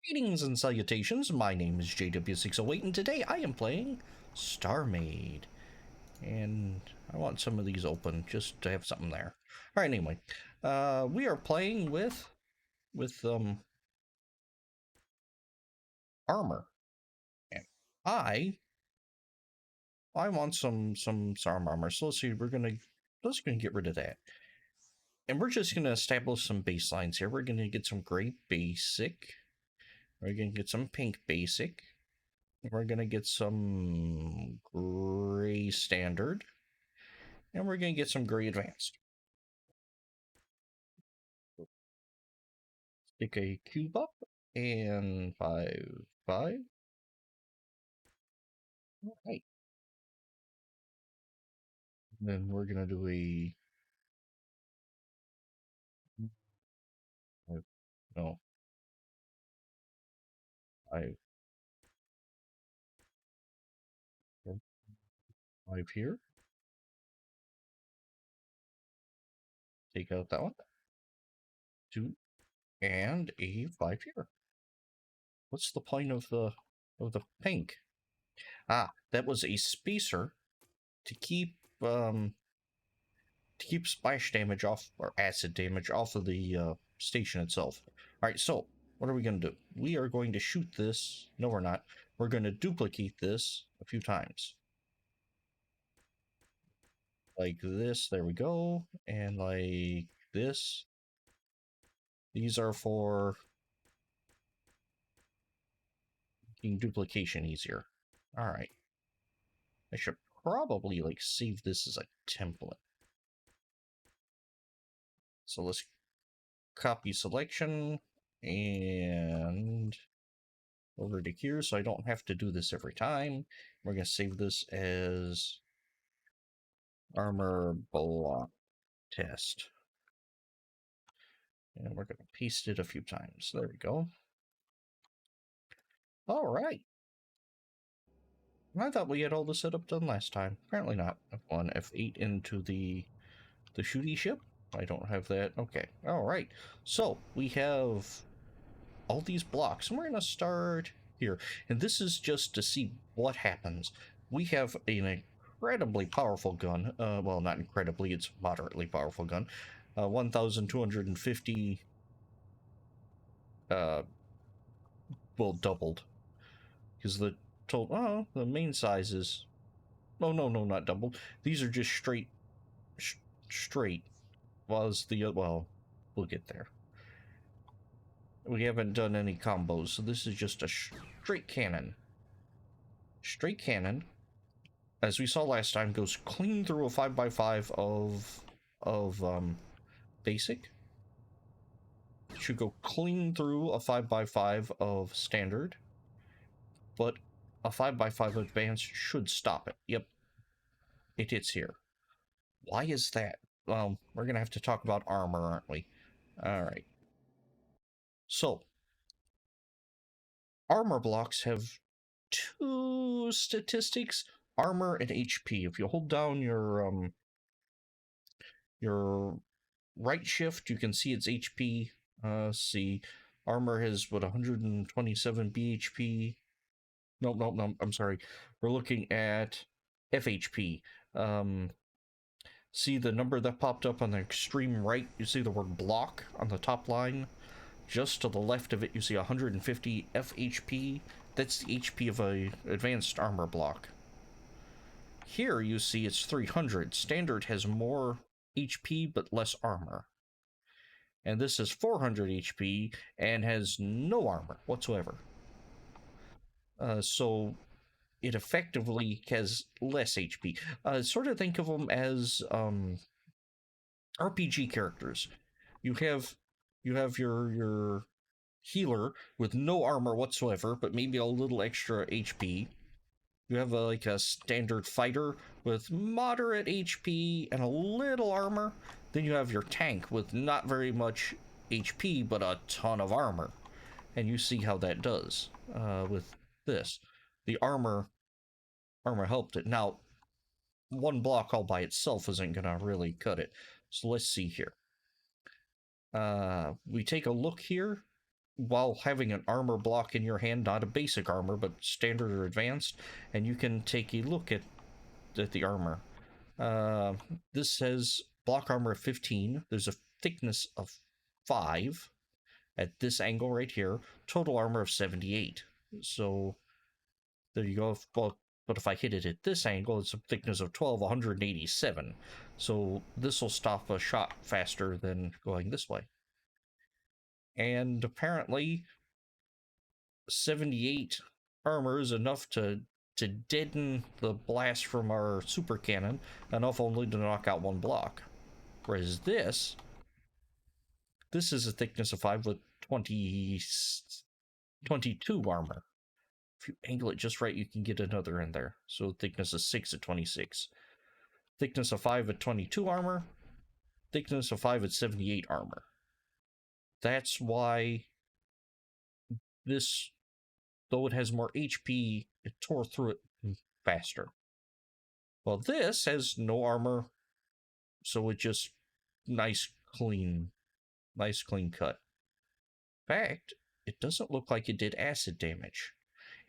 Greetings and salutations, my name is JW608 and today I am playing StarMade. And I want some of these open just to have something there. Alright, anyway. We are playing with armor. And I want some SARM armor. So let's see, let's get rid of that. And we're just gonna establish some baselines here. We're gonna get some gray basic. We're gonna get some pink basic. We're gonna get some gray standard, and we're gonna get some gray advanced. Stick a cube up, and 5, 5. All right. Then we're gonna do a no 5, 5 here. Take out that one. 2, and a 5 here. What's the point of the pink? Ah, that was a spacer to keep splash damage off, or acid damage off of the station itself. All right, so what are we going to do? We are going to shoot this. No, we're not. We're going to duplicate this a few times. Like this. There we go. And like this. These are for making duplication easier. All right. I should probably like save this as a template. So let's copy selection and over to here so I don't have to do this every time. We're going to save this as armor block test. And we're going to paste it a few times. There we go. All right. I thought we had all the setup done last time. Apparently not. F1, F8 into the shooty ship. I don't have that. Okay. All right. So we have all these blocks, and we're going to start here. And this is just to see what happens. We have an incredibly powerful gun. Well, not incredibly, it's a moderately powerful gun. 1,250 well, doubled. Because the total, the main size is, no, not doubled. These are just straight. Was the, well, we'll get there. We haven't done any combos, so this is just a straight cannon. Straight cannon, as we saw last time, goes clean through a 5x5 of basic. Should go clean through a 5x5 of standard, but a 5x5 advanced should stop it. Yep, it hits here. Why is that? Well, we're gonna have to talk about armor, aren't we? All right. So, armor blocks have two statistics: armor and HP. If you hold down your right shift, you can see its HP. See, armor has what, 127 BHP. No, I'm sorry. We're looking at FHP. See the number that popped up on the extreme right? You see the word block on the top line? Just to the left of it, you see 150 FHP. That's the HP of a advanced armor block. Here you see it's 300. Standard has more HP but less armor. And this is 400 HP and has no armor whatsoever. So it effectively has less HP. Sort of think of them as RPG characters. You have your healer with no armor whatsoever, but maybe a little extra HP. You have like a standard fighter with moderate HP and a little armor. Then you have your tank with not very much HP, but a ton of armor. And you see how that does with this. The armor helped it. Now, one block all by itself isn't gonna really cut it. So let's see here. We take a look here. while having an armor block in your hand, not a basic armor, but standard or advanced, and you can take a look at the armor. This says block armor of 15. There's a thickness of 5 at this angle right here. Total armor of 78. So there you go. But if I hit it at this angle, it's a thickness of 12, 187. So this will stop a shot faster than going this way. And apparently 78 armor is enough to deaden the blast from our super cannon, enough only to knock out 1 block. Whereas this is a thickness of 5 with 22 armor. If you angle it just right, you can get another in there. So thickness of 6 at 26. Thickness of 5 at 22 armor. Thickness of 5 at 78 armor. That's why this, though it has more HP, it tore through it faster. Well, this has no armor, so it just nice clean cut. In fact, it doesn't look like it did acid damage.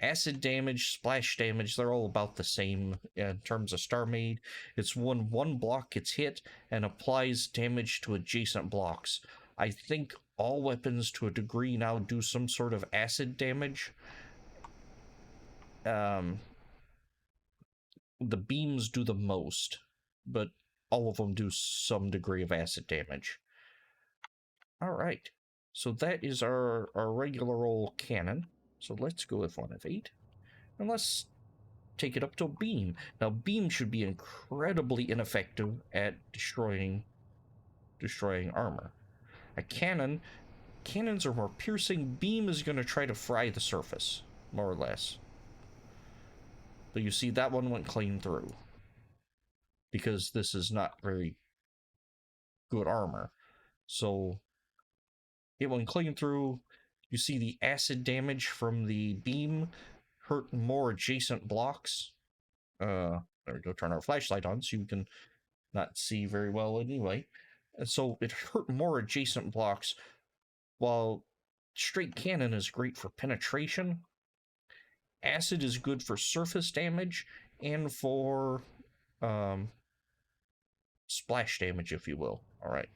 Acid damage, splash damage, they're all about the same in terms of StarMade. It's when 1 block gets hit and applies damage to adjacent blocks. I think all weapons to a degree now do some sort of acid damage. The beams do the most, but all of them do some degree of acid damage. All right, so that is our regular old cannon. So let's go with 1 of 8, and let's take it up to a beam. Now, beam should be incredibly ineffective at destroying armor. A cannons are more piercing. Beam is going to try to fry the surface, more or less. But you see, that one went clean through, because this is not very good armor. So it went clean through. You see the acid damage from the beam hurt more adjacent blocks. There we go, turn our flashlight on so you can not see very well anyway. And so it hurt more adjacent blocks, while straight cannon is great for penetration. Acid is good for surface damage and for splash damage, if you will. All right.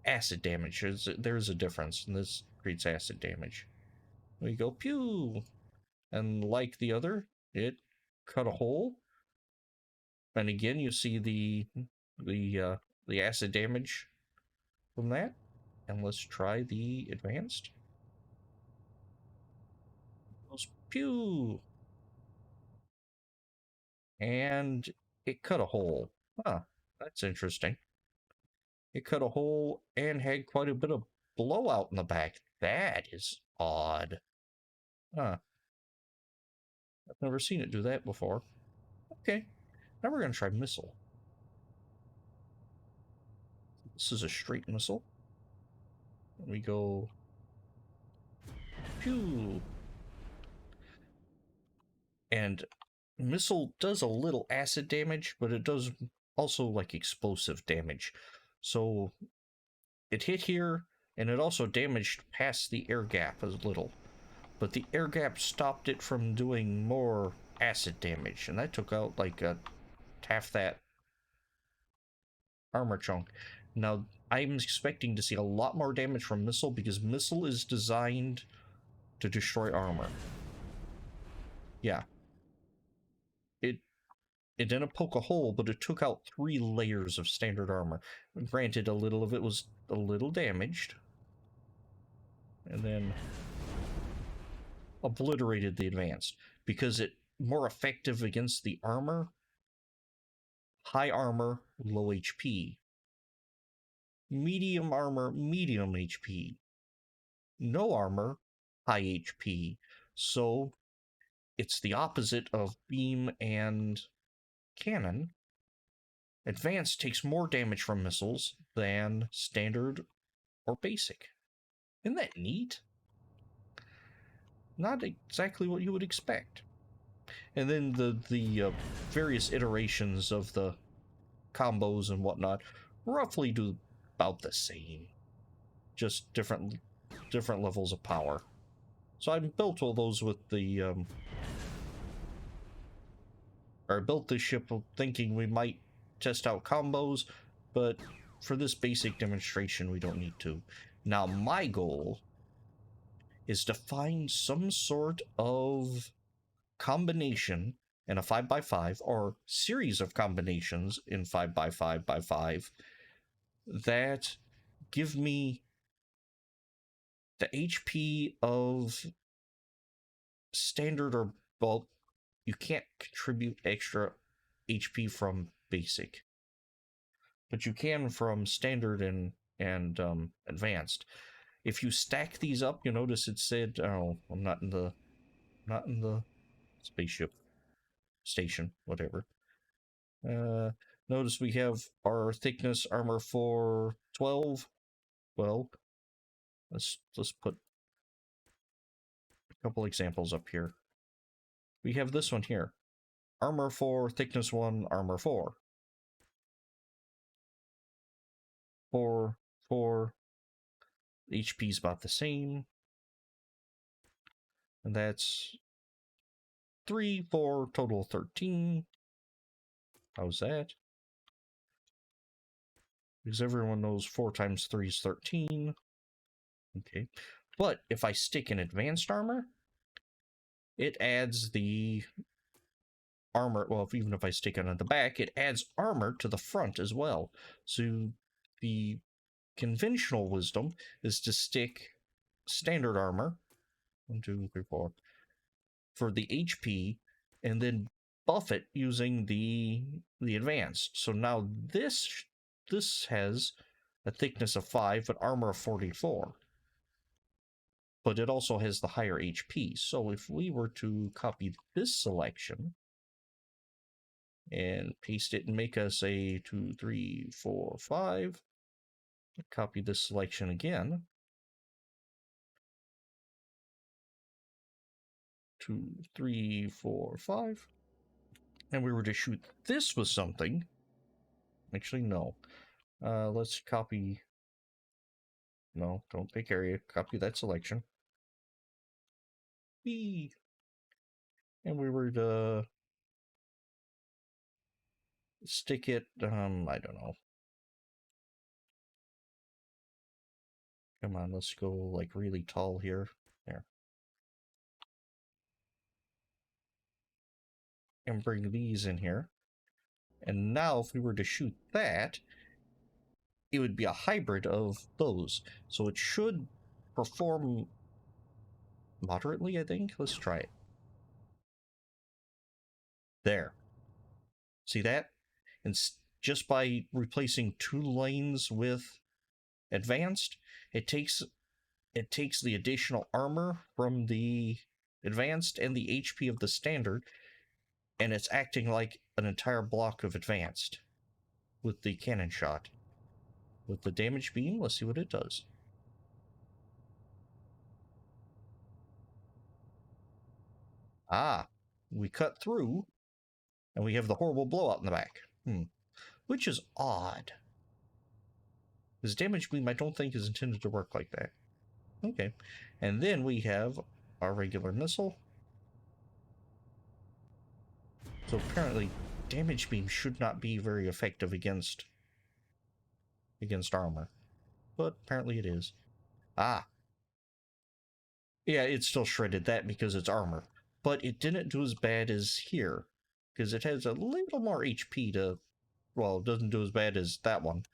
Acid damage, there's a difference, and this creates acid damage. We go, pew! And like the other, it cut a hole. And again, you see the acid damage from that. And let's try the advanced. It goes, pew! And it cut a hole. Huh, that's interesting. It cut a hole and had quite a bit of blowout in the back. That is odd. Huh. I've never seen it do that before. Okay, now we're going to try missile. This is a straight missile. We go... Pew! And missile does a little acid damage, but it does also like explosive damage. So it hit here, and it also damaged past the air gap a little. But the air gap stopped it from doing more acid damage, and that took out like half that armor chunk. Now, I'm expecting to see a lot more damage from missile, because missile is designed to destroy armor. Yeah. It didn't poke a hole, but it took out 3 layers of standard armor. Granted, a little of it was a little damaged. And then obliterated the advanced, because it more effective against the armor. High armor, low HP. Medium armor, medium HP. No armor, high HP. So it's the opposite of beam and cannon. Advanced takes more damage from missiles than standard or basic. Isn't that neat? Not exactly what you would expect. And then the various iterations of the combos and whatnot roughly do about the same. Just different different levels of power. So I built all those with the, or I built this ship thinking we might test out combos, but for this basic demonstration, we don't need to. Now, my goal is to find some sort of combination in a 5x5 or series of combinations in 5x5x5 that give me the HP of standard or bulk. You can't contribute extra HP from basic, but you can from standard and advanced. If you stack these up, you notice it said, "Oh, I'm not in the spaceship station, whatever." Notice we have our thickness armor for 12. Well, let's put a couple examples up here. We have this one here. Armor 4, thickness 1, armor 4. 4, 4. HP's about the same. And that's 3, 4, total 13. How's that? Because everyone knows 4 times 3 is 13. Okay. But if I stick in advanced armor, it adds the armor. Well, even if I stick it on the back, it adds armor to the front as well. So the conventional wisdom is to stick standard armor, 1, 2, 3, 4, for the HP, and then buff it using the advanced. So now this has a thickness of 5 but armor of 44. But it also has the higher HP. So if we were to copy this selection and paste it and make us a 2, 3, 4, 5, copy this selection again, 2, 3, 4, 5, and we were to shoot this with something. Actually, no. Let's copy. No, don't pick area. Copy that selection. B. And we were to stick it, I don't know. Come on, let's go like really tall here. There. And bring these in here. And now if we were to shoot that, it would be a hybrid of those. So it should perform moderately, I think. Let's try it. There. See that? And just by replacing 2 lanes with advanced, it takes the additional armor from the advanced and the HP of the standard, and it's acting like an entire block of advanced with the cannon shot. With the damage beam, let's see what it does. Ah, we cut through, and we have the horrible blowout in the back. Which is odd. This damage beam, I don't think, is intended to work like that. Okay. And then we have our regular missile. So apparently, damage beam should not be very effective against armor. But apparently it is. Ah. Yeah, it still shredded that because it's armor. But it didn't do as bad as here. Because it has a little more HP to... Well, it doesn't do as bad as that one.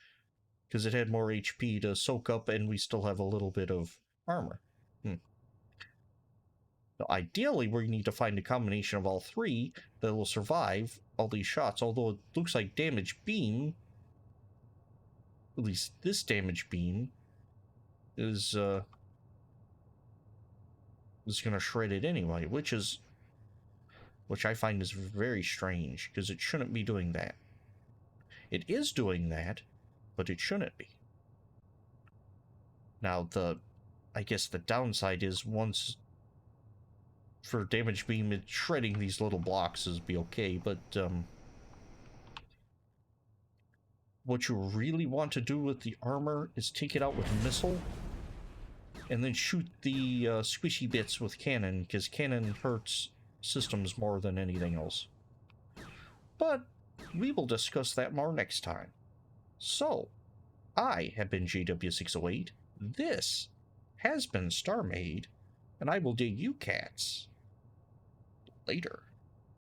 Because it had more HP to soak up, and we still have a little bit of armor. Now, ideally, we need to find a combination of all 3 that will survive all these shots. Although it looks like damage beam, at least this damage beam, is going to shred it anyway, which I find is very strange, because it shouldn't be doing that. It is doing that, but it shouldn't be. Now, I guess the downside is once for damage beam, it's shredding these little blocks is be okay, but what you really want to do with the armor is take it out with missile and then shoot the squishy bits with cannon, because cannon hurts systems more than anything else. But we will discuss that more next time. So, I have been JW608. This has been StarMade, and I will dig you cats later.